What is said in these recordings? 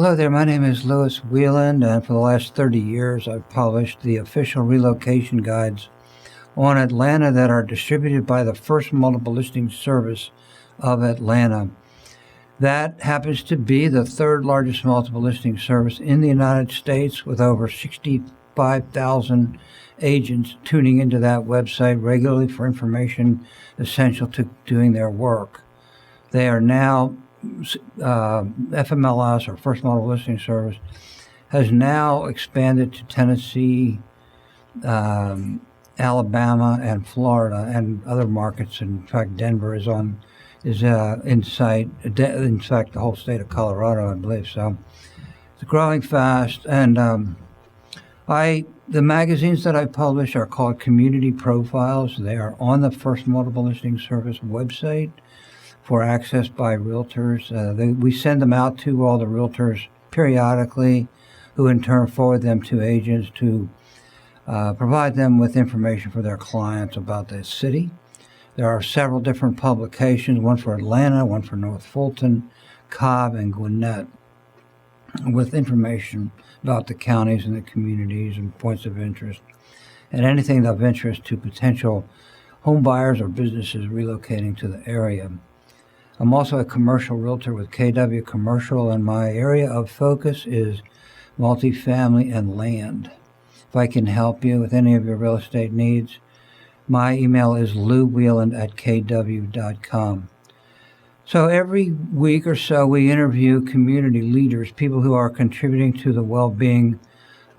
Hello there, my name is Louis Wieland, and for the last 30 years I've published the official relocation guides on Atlanta that are distributed by the First Multiple Listing Service of Atlanta. That happens to be the third largest multiple listing service in the United States, with over 65,000 agents tuning into that website regularly for information essential to doing their work. They are now FMLS, or First Multiple Listing Service, has now expanded to Tennessee, Alabama, and Florida, and other markets. In fact, Denver is in sight. In fact, the whole state of Colorado, I believe. So it's growing fast, and the magazines that I publish are called Community Profiles. They are on the First Multiple Listing Service website for access by realtors. We send them out to all the realtors periodically, who in turn forward them to agents to provide them with information for their clients about the city. There are several different publications, one for Atlanta, one for North Fulton, Cobb, and Gwinnett, with information about the counties and the communities and points of interest, and anything of interest to potential home buyers or businesses relocating to the area. I'm also a commercial realtor with KW Commercial, and my area of focus is multifamily and land. If I can help you with any of your real estate needs, my email is louwieland@kw.com. So every week or so, we interview community leaders, people who are contributing to the well-being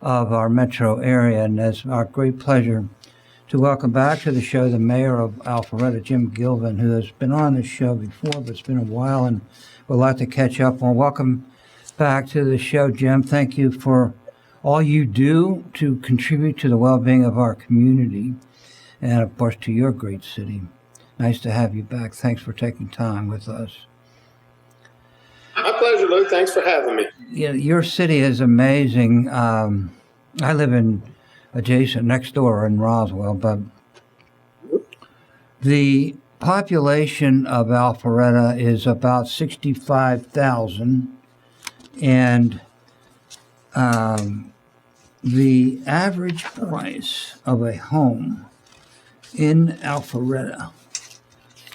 of our metro area, and it's our great pleasure to welcome back to the show the mayor of Alpharetta, Jim Gilvin, who has been on this show before, but it's been a while and we'd like to catch up on. Welcome back to the show, Jim. Thank you for all you do to contribute to the well-being of our community and, of course, to your great city. Nice to have you back. Thanks for taking time with us. My pleasure, Lou. Thanks for having me. Yeah, your city is amazing. I live adjacent next door in Roswell, but the population of Alpharetta is about 65,000, and the average price of a home in Alpharetta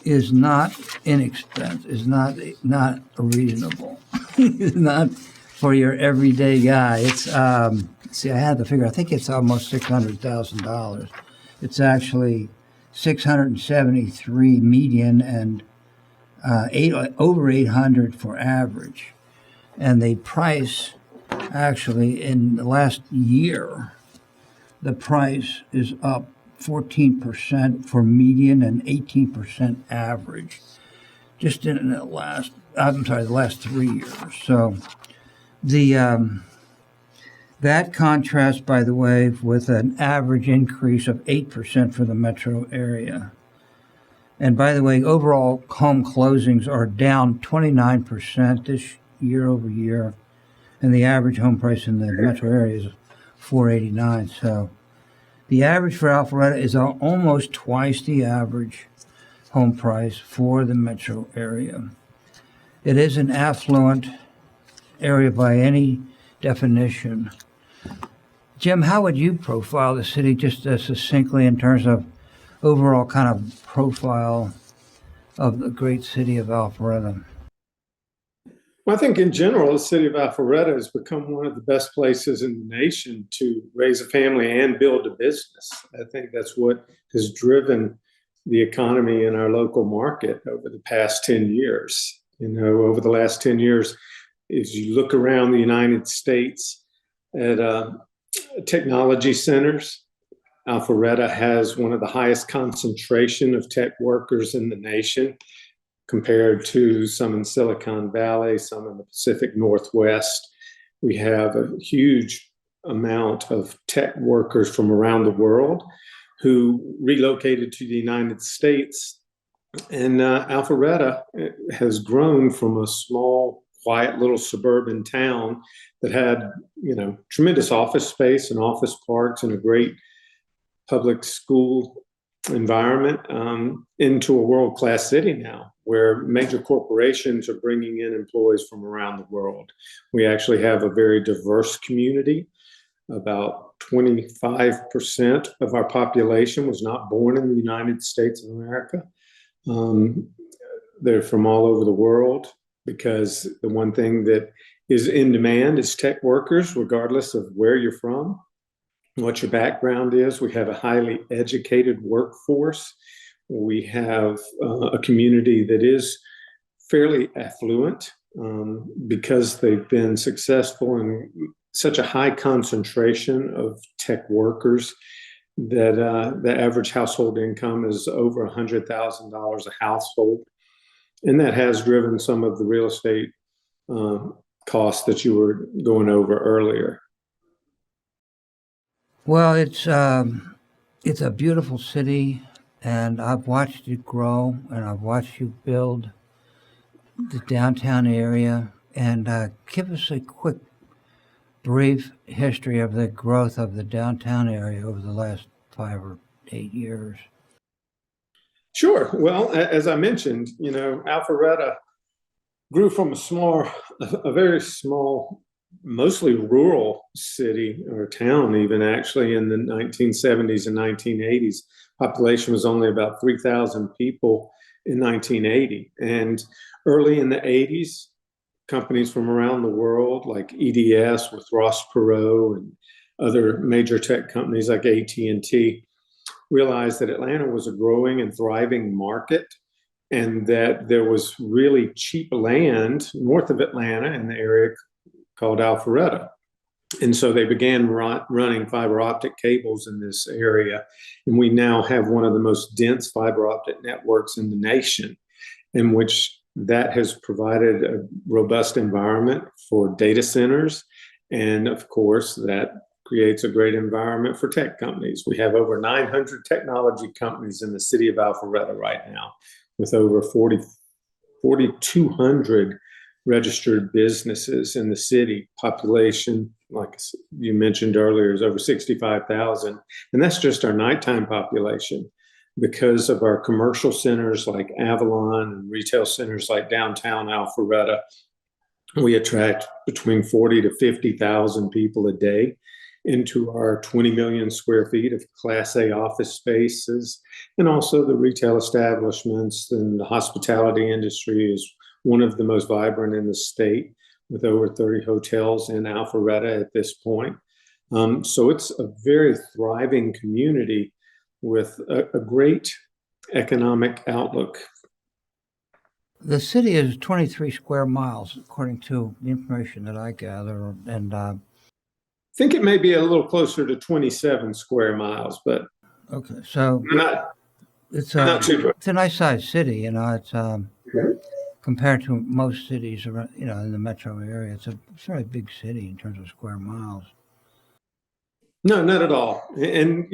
is not inexpensive, is not reasonable. It's not for your everyday guy. It's see, I had the figure. I think it's almost $600,000. It's actually 673 median and over 800 for average. And the price, actually, in the last year, the price is up 14% for median and 18% average, just in the last 3 years. So that contrasts, by the way, with an average increase of 8% for the metro area. And by the way, overall home closings are down 29% this year over year, and the average home price in the metro area is $489. So the average for Alpharetta is almost twice the average home price for the metro area. It is an affluent area by any definition. Jim, how would you profile the city just succinctly in terms of overall kind of profile of the great city of Alpharetta? Well, I think in general, the city of Alpharetta has become one of the best places in the nation to raise a family and build a business. I think that's what has driven the economy in our local market over the past 10 years. Over the last 10 years, as you look around the United States at technology centers, Alpharetta has one of the highest concentration of tech workers in the nation, compared to some in Silicon Valley, some in the Pacific Northwest. We have a huge amount of tech workers from around the world who relocated to the United States. And Alpharetta has grown from a small, quiet little suburban town that had, tremendous office space and office parks and a great public school environment into a world-class city now, where major corporations are bringing in employees from around the world. We actually have a very diverse community. About 25% of our population was not born in the United States of America. They're from all over the world, because the one thing that is in demand is tech workers, regardless of where you're from, what your background is. We have a highly educated workforce. We have a community that is fairly affluent because they've been successful in such a high concentration of tech workers that the average household income is over $100,000 a household. And that has driven some of the real estate costs that you were going over earlier. Well, it's a beautiful city, and I've watched it grow, and I've watched you build the downtown area. And give us a quick, brief history of the growth of the downtown area over the last 5 or 8 years. Sure. Well, as I mentioned, Alpharetta grew from a very small, mostly rural city or town, even actually in the 1970s and 1980s. Population was only about 3,000 people in 1980. And early in the 80s, companies from around the world like EDS with Ross Perot and other major tech companies like AT&T realized that Atlanta was a growing and thriving market, and that there was really cheap land north of Atlanta in the area called Alpharetta. And so they began running fiber optic cables in this area. And we now have one of the most dense fiber optic networks in the nation, in which that has provided a robust environment for data centers. And of course, that creates a great environment for tech companies. We have over 900 technology companies in the city of Alpharetta right now, with over 4,200 registered businesses in the city. Population, like you mentioned earlier, is over 65,000. And that's just our nighttime population. Because of our commercial centers like Avalon and retail centers like downtown Alpharetta, we attract between 40 to 50,000 people a day into our 20 million square feet of Class A office spaces. And also the retail establishments and the hospitality industry is one of the most vibrant in the state, with over 30 hotels in Alpharetta at this point. So it's a very thriving community with a great economic outlook. The city is 23 square miles, according to the information that I gather, and I think it may be a little closer to 27 square miles, but okay, so it's a nice sized city. It's compared to most cities around, in the metro area. It's a very big city in terms of square miles. No, not at all. And,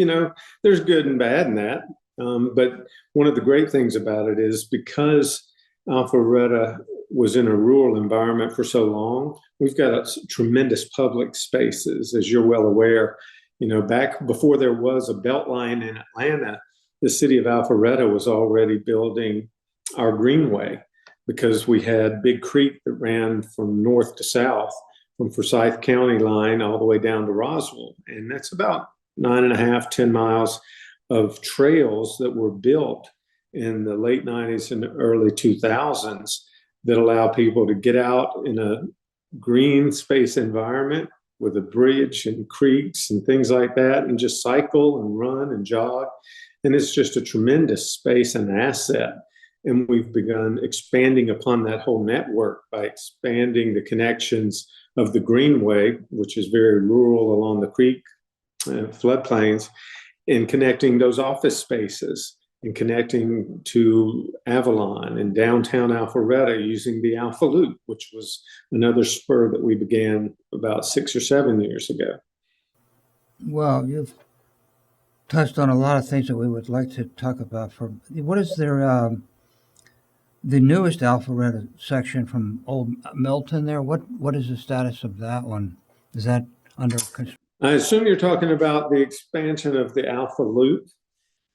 there's good and bad in that. But one of the great things about it is because Alpharetta was in a rural environment for so long, we've got tremendous public spaces, as you're well aware. Back before there was a Beltline in Atlanta, the city of Alpharetta was already building our Greenway, because we had Big Creek that ran from north to south, from Forsyth County line all the way down to Roswell. And that's about 9.5, 10 miles of trails that were built in the late 90s and early 2000s that allow people to get out in a green space environment with a bridge and creeks and things like that, and just cycle and run and jog. And it's just a tremendous space and asset. And we've begun expanding upon that whole network by expanding the connections of the Greenway, which is very rural along the creek floodplains, and connecting those office spaces and connecting to Avalon and downtown Alpharetta using the Alpha Loop, which was another spur that we began about 6 or 7 years ago. Well, you've touched on a lot of things that we would like to talk about. What is the newest Alpharetta section from Old Milton there? What is the status of that one? Is that under construction? I assume you're talking about the expansion of the Alpha Loop.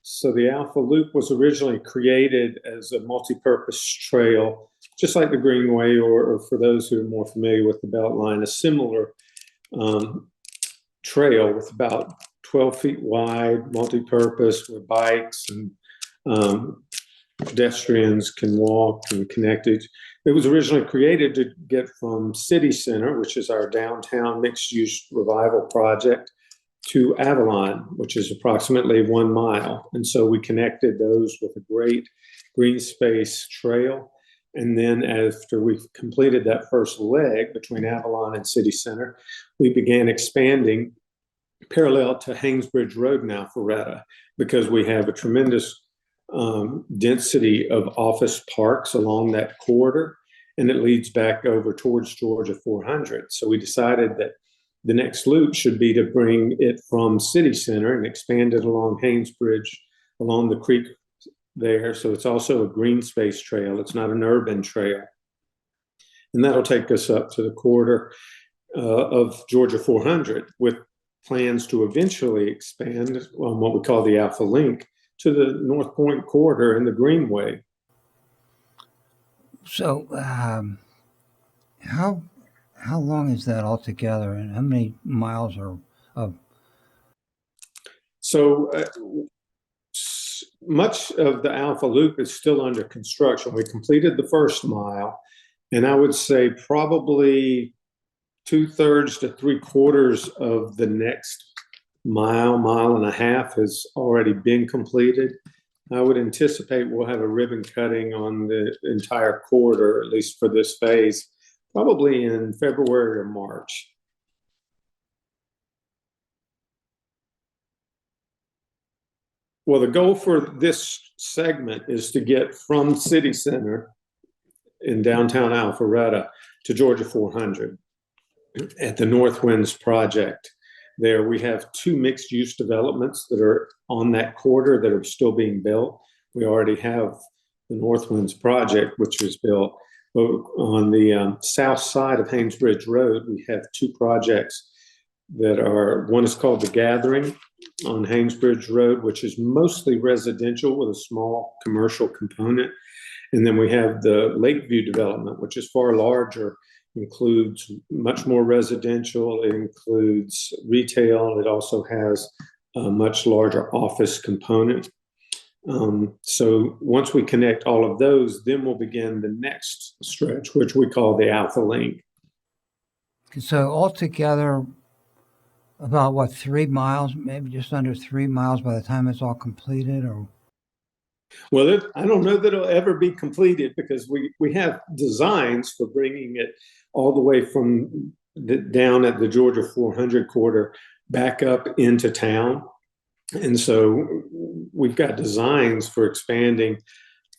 So the Alpha Loop was originally created as a multi-purpose trail, just like the Greenway, or for those who are more familiar with the Beltline, a similar trail with about 12 feet wide, multi-purpose, where bikes and pedestrians can walk and connect it. It was originally created to get from City Center, which is our downtown mixed-use revival project, to Avalon, which is approximately 1 mile. And so we connected those with a great green space trail. And then after we completed that first leg between Avalon and City Center, we began expanding parallel to Haynesbridge Road in Alpharetta, because we have a tremendous density of office parks along that corridor, and it leads back over towards Georgia 400. So we decided that the next loop should be to bring it from City Center and expand it along Haynesbridge, along the creek there. So it's also a green space trail. It's not an urban trail. And that'll take us up to the corridor of Georgia 400, with plans to eventually expand on what we call the Alpha Link to the North Point corridor and the Greenway. So, how long is that altogether, and how many miles are of? So much of the Alpha Loop is still under construction. We completed the first mile, and I would say probably 2/3 to 3/4 of the next mile and a half has already been completed. I would anticipate we'll have a ribbon cutting on the entire corridor, at least for this phase, probably in February or March. Well, the goal for this segment is to get from City Center in downtown Alpharetta to Georgia 400 at the North Winds project. There we have 2 mixed-use developments that are on that corridor that are still being built. We already have the North Winds project, which was built. But on the south side of Haynesbridge Road, we have 2 projects that are, one is called The Gathering on Haynesbridge Road, which is mostly residential with a small commercial component. And then we have the Lakeview development, which is far larger, includes much more residential, it includes retail, it also has a much larger office component. So once we connect all of those, then we'll begin the next stretch, which we call the Alpha Link. So altogether, about what, 3 miles, maybe just under 3 miles by the time it's all completed, or? Well, I don't know that it'll ever be completed, because we have designs for bringing it all the way from down at the Georgia 400 corridor back up into town. And so we've got designs for expanding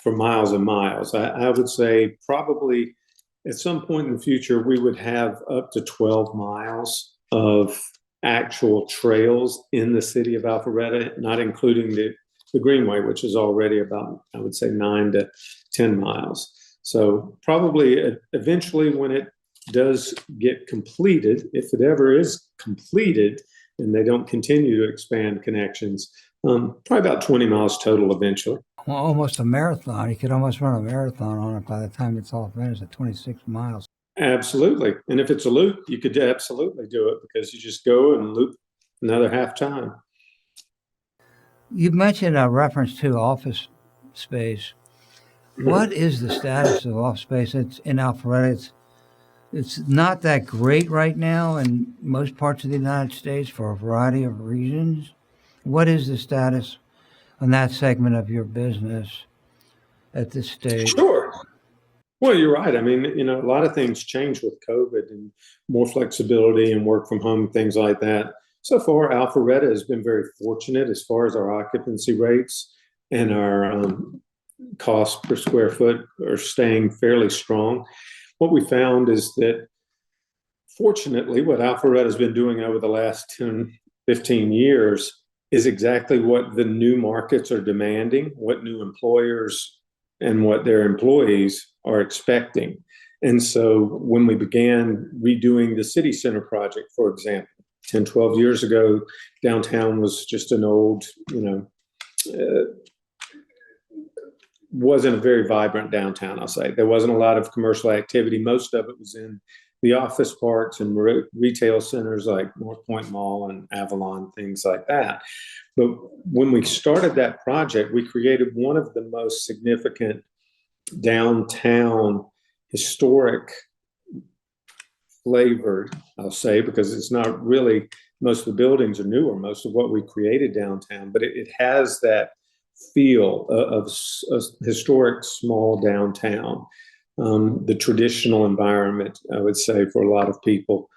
for miles and miles. I would say probably at some point in the future, we would have up to 12 miles of actual trails in the city of Alpharetta, not including the Greenway, which is already about, I would say, 9 to 10 miles. So probably eventually, when it does get completed, if it ever is completed and they don't continue to expand connections, probably about 20 miles total eventually. Well, almost a marathon. You could almost run a marathon on it by the time it's all finished at 26 miles. Absolutely. And if it's a loop, you could absolutely do it, because you just go and loop another half time. You mentioned a reference to office space. What is the status of office space? It's in Alpharetta. It's not that great right now in most parts of the United States for a variety of reasons. What is the status on that segment of your business at this stage? Sure. Well, you're right. I mean, a lot of things change with COVID and more flexibility and work from home, things like that. So far, Alpharetta has been very fortunate as far as our occupancy rates, and our cost per square foot are staying fairly strong. What we found is that, fortunately, what Alpharetta has been doing over the last 10, 15 years is exactly what the new markets are demanding, what new employers and what their employees are expecting. And so when we began redoing the City Center project, for example, 10, 12 years ago, downtown was just an old, wasn't a very vibrant downtown, I'll say. There wasn't a lot of commercial activity. Most of it was in the office parks and retail centers like North Point Mall and Avalon, things like that. But when we started that project, we created one of the most significant downtown historic flavored, I'll say, because it's not really, most of the buildings are newer, most of what we created downtown, but it has that feel of a historic small downtown, the traditional environment, I would say, for a lot of people.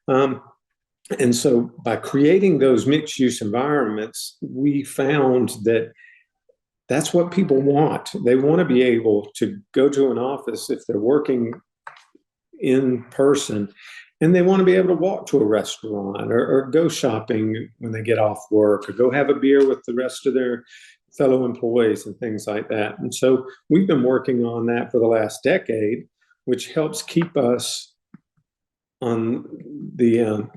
And so by creating those mixed use environments, we found that that's what people want. They want to be able to go to an office if they're working in person, and they want to be able to walk to a restaurant or go shopping when they get off work, or go have a beer with the rest of their fellow employees and things like that. And so we've been working on that for the last decade, which helps keep us on the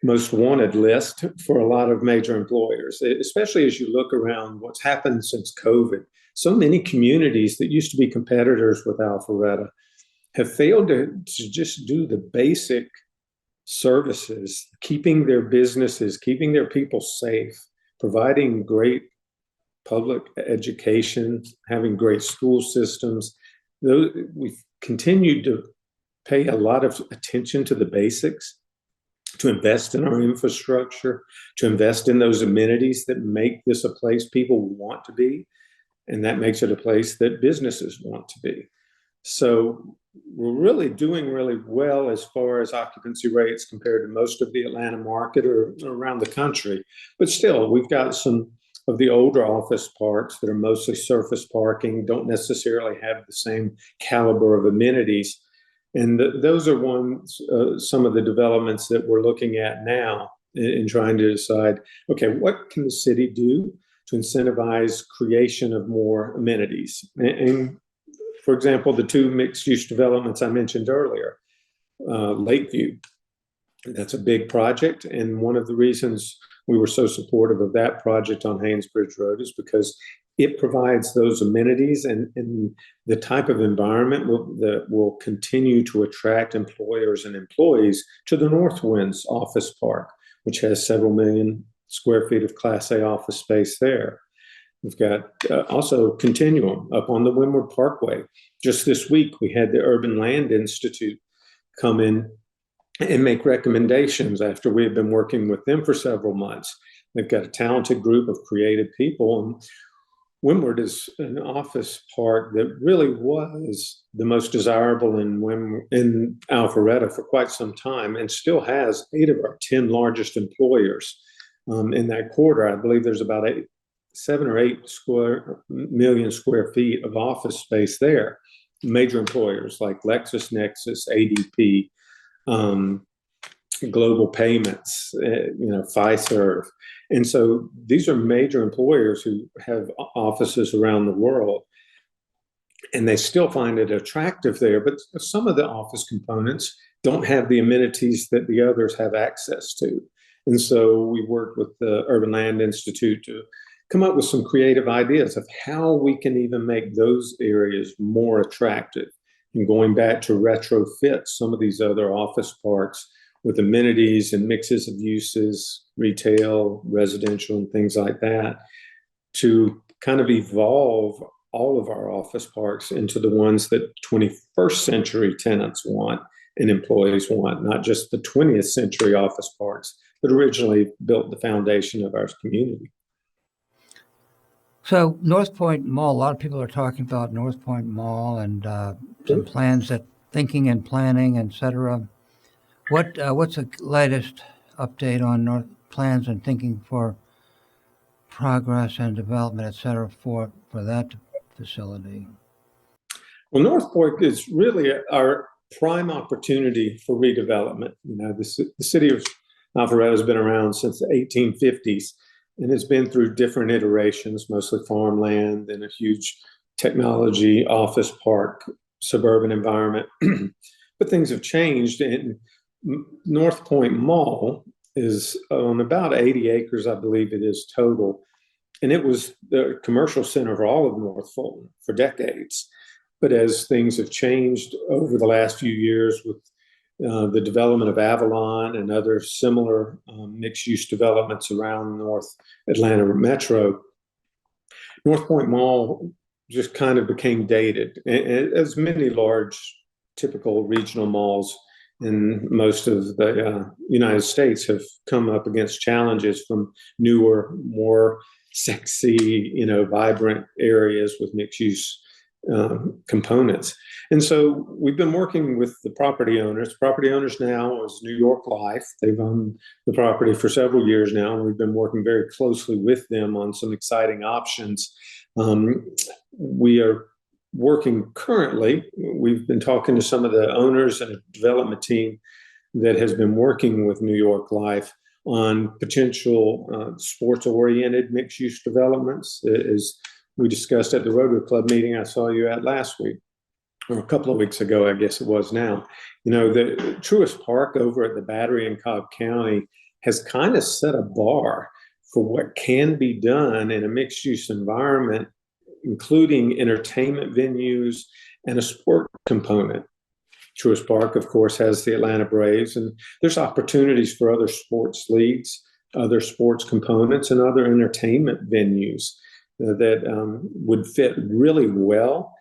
most wanted list for a lot of major employers, especially as you look around what's happened since COVID. So many communities that used to be competitors with Alpharetta have failed to just do the basic services, keeping their businesses, keeping their people safe, providing great public education, having great school systems. We've continued to pay a lot of attention to the basics, to invest in our infrastructure, to invest in those amenities that make this a place people want to be, and that makes it a place that businesses want to be. So we're really doing really well as far as occupancy rates compared to most of the Atlanta market or around the country. But still, we've got some of the older office parks that are mostly surface parking, don't necessarily have the same caliber of amenities. And those are some of the developments that we're looking at now in trying to decide, okay, what can the city do to incentivize creation of more amenities? And for example, the two mixed-use developments I mentioned earlier, Lakeview, that's a big project. And one of the reasons we were so supportive of that project on Haynesbridge Road is because it provides those amenities and the type of environment that will continue to attract employers and employees to the Northwinds office park, which has several million square feet of Class A office space there. We've got also Continuum up on the Windward Parkway. Just this week, we had the Urban Land Institute come in and make recommendations after we had been working with them for several months. They've got a talented group of creative people. And Windward is an office park that really was the most desirable in Alpharetta for quite some time, and still has 8 of our 10 largest employers in that quarter. I believe there's about 7 or 8 million square feet of office space there. Major employers like LexisNexis, ADP, Global Payments, Fiserv. And so these are major employers who have offices around the world, and they still find it attractive there. But some of the office components don't have the amenities that the others have access to. And so we worked with the Urban Land Institute to come up with some creative ideas of how we can even make those areas more attractive. And going back to retrofit some of these other office parks with amenities and mixes of uses, retail, residential, and things like that, to kind of evolve all of our office parks into the ones that 21st century tenants want and employees want, not just the 20th century office parks that originally built the foundation of our community. So North Point Mall, a lot of people are talking about North Point Mall and some plans that thinking and planning, et cetera. What's the latest update on plans and thinking for progress and development, et cetera, for that facility? Well, North Point is really our prime opportunity for redevelopment. The city of Alpharetta has been around since the 1850s and has been through different iterations, mostly farmland and a huge technology office park, suburban environment. But things have changed, and North Point Mall is on about 80 acres, I believe it is total, And it was the commercial center of all of North Fulton for decades. But as things have changed over the last few years with the development of Avalon and other similar mixed-use developments around North Atlanta Metro, North Point Mall just kind of became dated, as many large, typical regional malls in most of the United States have come up against challenges from newer, more sexy, vibrant areas with mixed-use components. And so we've been working with the property owners. Property owners now is New York Life. They've owned the property for several years now, and we've been working very closely with them on some exciting options. We are working currently. We've been talking to some of the owners and a development team that has been working with New York Life on potential sports-oriented mixed-use developments, as we discussed at the Rotary Club meeting I saw you at last week, or a couple of weeks ago, I guess it was now. The Truist Park over at the Battery in Cobb County has kind of set a bar for what can be done in a mixed-use environment, including entertainment venues and a sport component. Truist Park, of course, has the Atlanta Braves, and there's opportunities for other sports leagues, other sports components, and other entertainment venues that would fit really well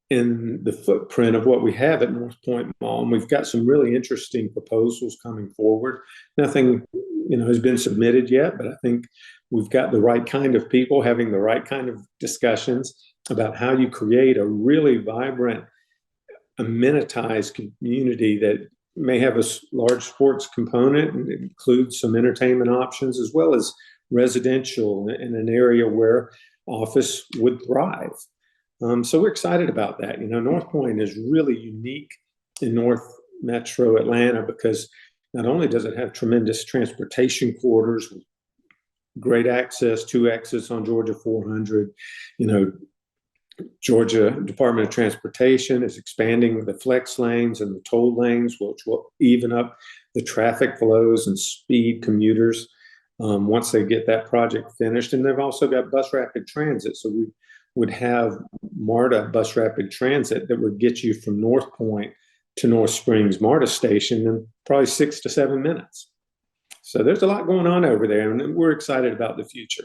in the footprint of what we have at North Point Mall. And we've got some really interesting proposals coming forward. Nothing, has been submitted yet, but I think we've got the right kind of people having the right kind of discussions about how you create a really vibrant, amenitized community that may have a large sports component and includes some entertainment options, as well as residential in an area where office would thrive. So we're excited about that. North Point is really unique in North Metro Atlanta because not only does it have tremendous transportation corridors, great access, 2 exits on Georgia 400, Georgia Department of Transportation is expanding the flex lanes and the toll lanes, which will even up the traffic flows and speed commuters once they get that project finished. And they've also got bus rapid transit. So we would have MARTA bus rapid transit that would get you from North Point to North Springs MARTA station in probably 6 to 7 minutes. So there's a lot going on over there, and we're excited about the future.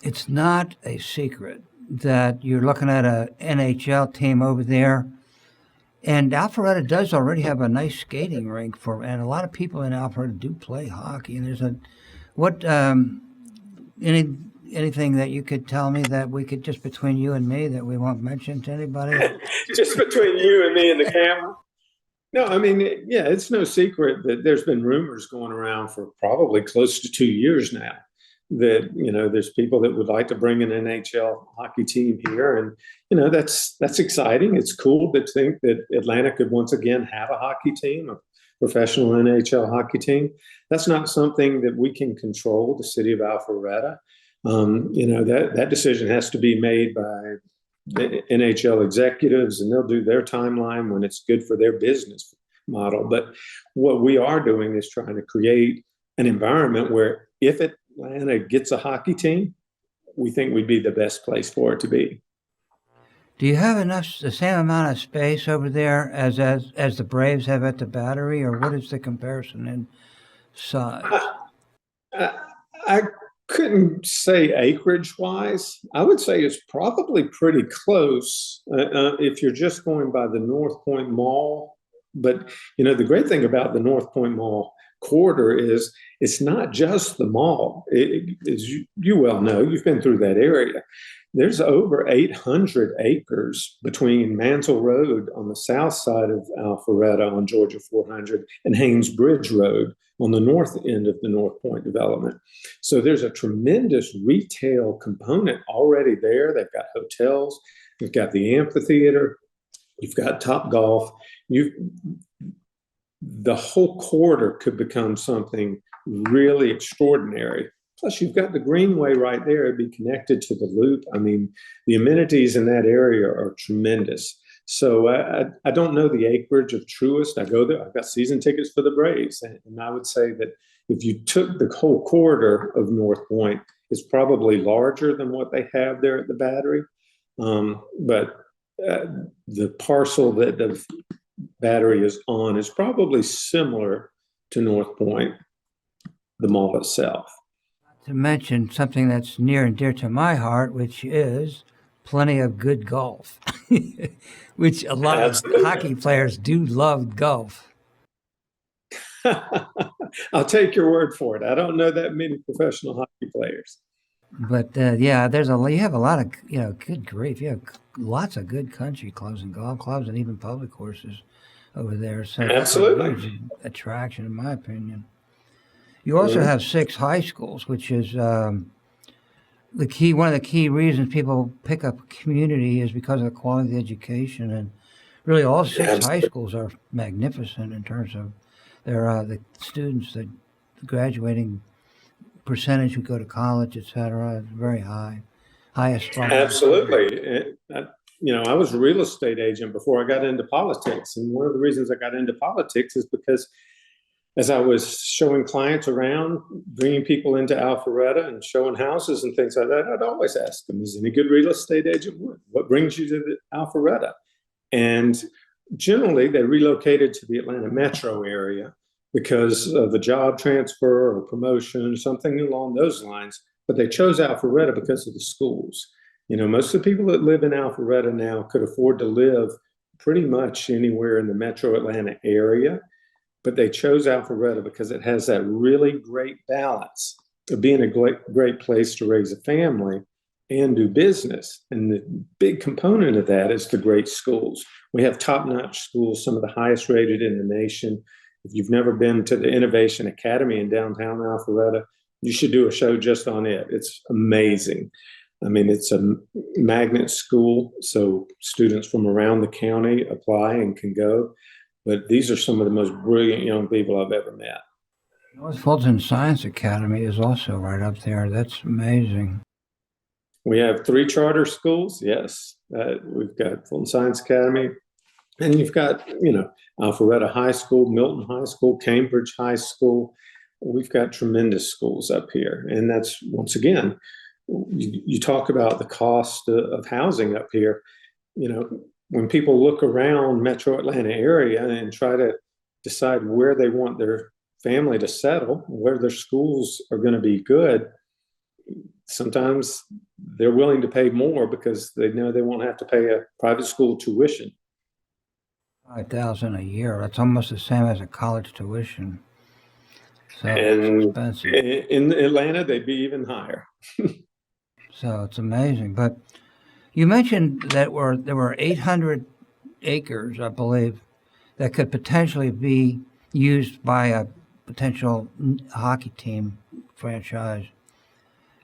It's not a secret that you're looking at an NHL team over there, and Alpharetta does already have a nice skating rink and a lot of people in Alpharetta do play hockey. And there's anything that you could tell me that we could, just between you and me, that we won't mention to anybody? Just between you and me and the camera? No, it's no secret that there's been rumors going around for probably close to 2 years now that, there's people that would like to bring an NHL hockey team here. And, that's exciting. It's cool to think that Atlanta could once again have a hockey team, a professional NHL hockey team. That's not something that we can control, the city of Alpharetta. That decision has to be made by the NHL executives, and they'll do their timeline when it's good for their business model. But what we are doing is trying to create an environment where if Atlanta gets a hockey team, we think we'd be the best place for it to be. Do you have the same amount of space over there as the Braves have at the Battery, or what is the comparison in size? I couldn't say acreage-wise. I would say it's probably pretty close if you're just going by the North Point Mall. But, the great thing about the North Point Mall corridor is it's not just the mall. As you well know, you've been through that area. There's over 800 acres between Mansell Road on the south side of Alpharetta on Georgia 400 and Haynes Bridge Road on the north end of the North Point development. So there's a tremendous retail component already there. They've got hotels, they've got the amphitheater, you've got Topgolf. The whole corridor could become something really extraordinary. Plus, you've got the Greenway right there. It'd be connected to the Loop. The amenities in that area are tremendous. So I don't know the acreage of Truist. I go there. I've got season tickets for the Braves. And I would say that if you took the whole corridor of North Point, is probably larger than what they have there at the Battery. But the parcel that the Battery is on is probably similar to North Point, the mall itself. To mention something that's near and dear to my heart, which is plenty of good golf, which a lot Absolutely. of hockey players do love golf. I'll take your word for it. I don't know that many professional hockey players. But yeah, you have a lot of, good grief. You have lots of good country clubs and golf clubs and even public courses over there. So Absolutely. It's a huge attraction, in my opinion. You also have 6 high schools, which is one of the key reasons people pick up a community is because of the quality of the education. And really all 6 high schools are magnificent in terms of the students, the graduating percentage who go to college, et cetera, is very high. Highest. Absolutely. I was a real estate agent before I got into politics. And one of the reasons I got into politics is because as I was showing clients around, bringing people into Alpharetta and showing houses and things like that, I'd always ask them, is any good real estate agent? What brings you to Alpharetta? And generally, they relocated to the Atlanta metro area because of the job transfer or promotion, something along those lines. But they chose Alpharetta because of the schools. Most of the people that live in Alpharetta now could afford to live pretty much anywhere in the metro Atlanta area. But they chose Alpharetta because it has that really great balance of being a great place to raise a family and do business. And the big component of that is the great schools. We have top-notch schools, some of the highest rated in the nation. If you've never been to the Innovation Academy in downtown Alpharetta, you should do a show just on it. It's amazing. I mean, it's a magnet school, so students from around the county apply and can go. But these are some of the most brilliant young people I've ever met. North Fulton Science Academy is also right up there. That's amazing. We have 3 charter schools. Yes, we've got Fulton Science Academy, and you've got Alpharetta High School, Milton High School, Cambridge High School. We've got tremendous schools up here, and that's once again, you talk about the cost of housing up here. When people look around Metro Atlanta area and try to decide where they want their family to settle, where their schools are going to be good, sometimes they're willing to pay more because they know they won't have to pay a private school tuition. $5,000 a year. That's almost the same as a college tuition. So and it's expensive. In Atlanta, they'd be even higher. So it's amazing. But you mentioned that there were 800 acres, I believe, that could potentially be used by a potential hockey team franchise.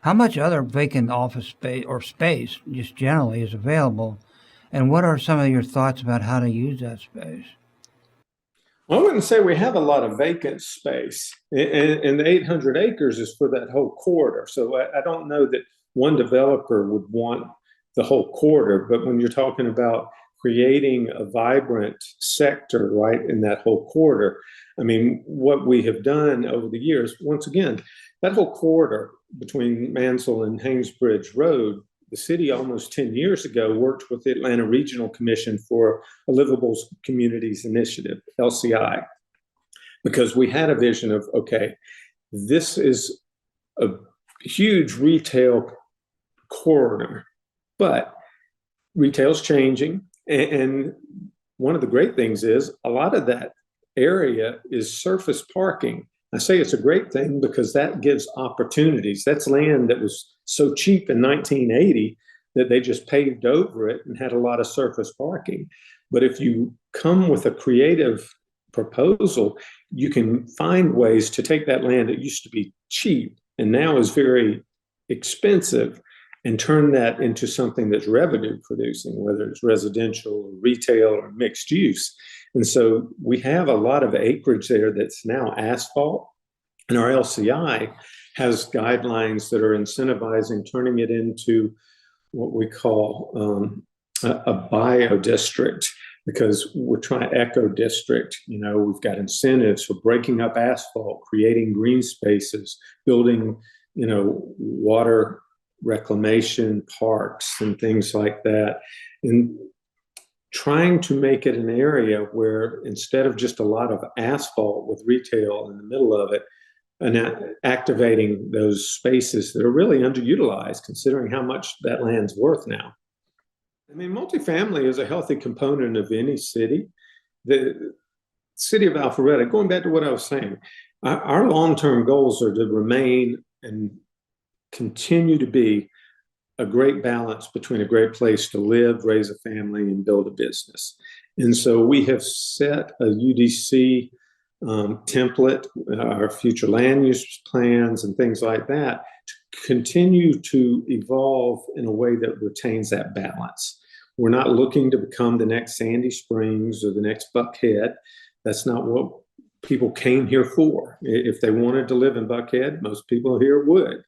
How much other vacant office space or space just generally is available? And what are some of your thoughts about how to use that space? I wouldn't say we have a lot of vacant space. And the 800 acres is for that whole corridor. So I don't know that one developer would want the whole corridor, but when you're talking about creating a vibrant sector right in that whole corridor, I mean, what we have done over the years, once again, that whole corridor between Mansell and Haynesbridge Road, the city almost 10 years ago worked with the Atlanta Regional Commission for a Livable Communities Initiative, LCI, because we had a vision of, okay, this is a huge retail corridor, but retail's changing. And one of the great things is a lot of that area is surface parking. I say it's a great thing because that gives opportunities. That's land that was so cheap in 1980 that they just paved over it and had a lot of surface parking. But if you come with a creative proposal, you can find ways to take that land that used to be cheap and now is very expensive and turn that into something that's revenue producing, whether it's residential or retail or mixed use. And so we have a lot of acreage there that's now asphalt, and our LCI has guidelines that are incentivizing turning it into what we call a bio district, because we're trying eco district. We've got incentives for breaking up asphalt, creating green spaces, building water reclamation, parks, and things like that, and trying to make it an area where instead of just a lot of asphalt with retail in the middle of it, and activating those spaces that are really underutilized, considering how much that land's worth now. I mean, multifamily is a healthy component of any city. The city of Alpharetta, going back to what I was saying, our long-term goals are to remain and continue to be a great balance between a great place to live, raise a family, and build a business. And so we have set a UDC template, our future land use plans and things like that, to continue to evolve in a way that retains that balance. We're not looking to become the next Sandy Springs or the next Buckhead. That's not what people came here for. If they wanted to live in Buckhead, most people here would.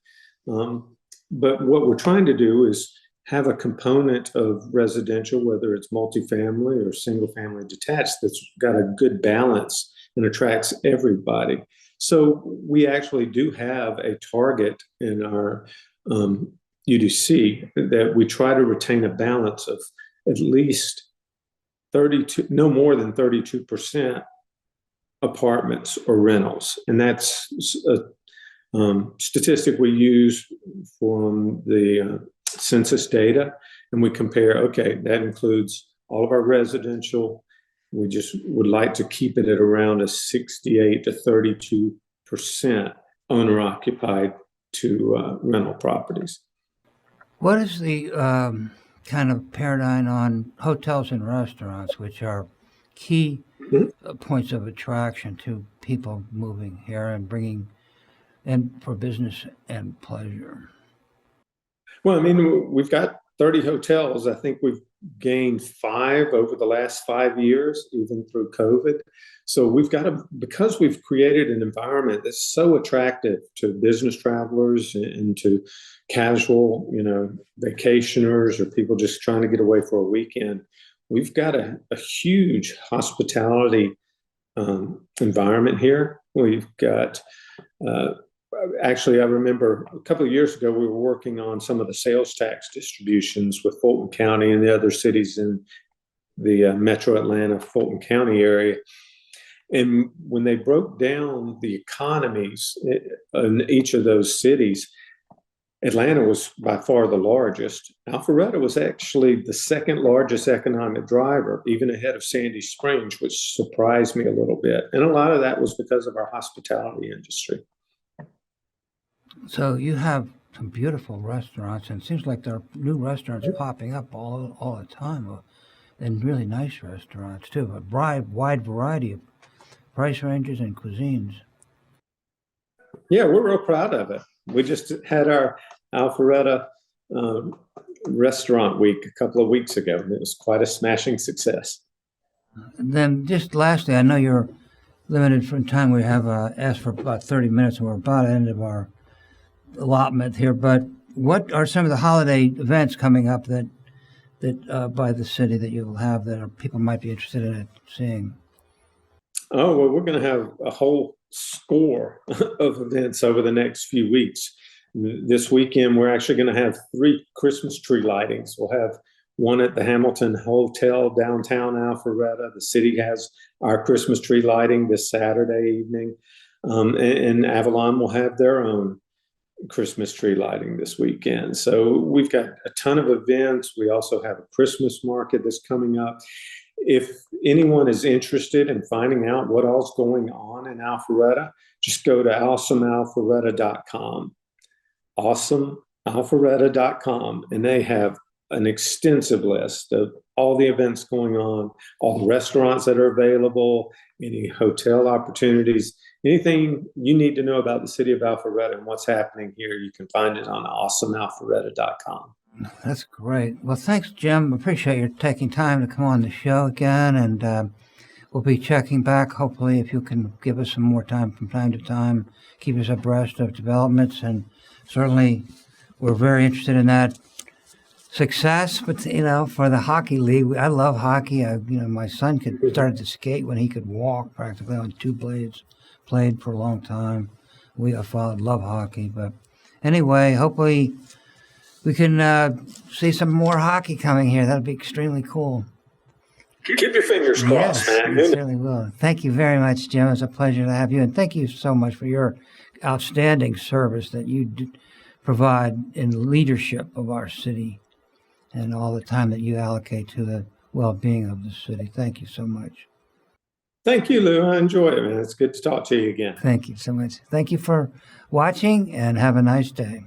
But what we're trying to do is have a component of residential, whether it's multifamily or single family detached, that's got a good balance and attracts everybody. So we actually do have a target in our UDC that we try to retain a balance of at least 32, no more than 32% apartments or rentals. And that's a statistic we use from the census data. And we compare, okay, that includes all of our residential. We just would like to keep it at around a 68 to 32% owner occupied to rental properties. What is the kind of paradigm on hotels and restaurants, which are key points of attraction to people moving here and bringing in for business and pleasure? Well, I mean, we've got 30 hotels. I think we've gained 5 over the last 5 years, even through COVID. So we've got to, because we've created an environment that's so attractive to business travelers and to casual, vacationers or people just trying to get away for a weekend. We've got a huge hospitality environment here. We've got, actually, I remember a couple of years ago, we were working on some of the sales tax distributions with Fulton County and the other cities in the metro Atlanta, Fulton County area. And when they broke down the economies in each of those cities, Atlanta was by far the largest. Alpharetta was actually the second largest economic driver, even ahead of Sandy Springs, which surprised me a little bit. And a lot of that was because of our hospitality industry. So you have some beautiful restaurants, and it seems like there are new restaurants popping up all the time, and really nice restaurants too. A wide variety of price ranges and cuisines. Yeah, we're real proud of it. We just had our Alpharetta restaurant week a couple of weeks ago, and it was quite a smashing success. And then just lastly, I know you're limited for time. We have asked for about 30 minutes, and we're about at the end of our allotment here. But what are some of the holiday events coming up that by the city that you'll have that people might be interested in seeing? Oh, well, we're going to have a whole score of events over the next few weeks. This weekend, we're actually going to have 3 Christmas tree lightings. We'll have one at the Hamilton Hotel downtown Alpharetta. The city has our Christmas tree lighting this Saturday evening. And Avalon will have their own Christmas tree lighting this weekend. So we've got a ton of events. We also have a Christmas market that's coming up. If anyone is interested in finding out what all's going on in Alpharetta, just go to awesomealpharetta.com. awesomealpharetta.com, and they have an extensive list of all the events going on, all the restaurants that are available, any hotel opportunities, anything you need to know about the city of Alpharetta and what's happening here, you can find it on awesomealpharetta.com. That's great. Well, thanks, Jim. Appreciate your taking time to come on the show again, and we'll be checking back, hopefully, if you can give us some more time from time to time, keep us abreast of developments, and certainly we're very interested in that success, but for the hockey league, I love hockey. My son started to skate when he could walk, practically on 2 blades, played for a long time. I love hockey, but anyway, hopefully we can see some more hockey coming here. That'd be extremely cool. Keep your fingers crossed, Yes, man. we certainly will. Thank you very much, Jim. It was a pleasure to have you. And thank you so much for your outstanding service that you provide in leadership of our city and all the time that you allocate to the well-being of the city. Thank you so much. Thank you, Lou. I enjoy it, man. It's good to talk to you again. Thank you so much. Thank you for watching, and have a nice day.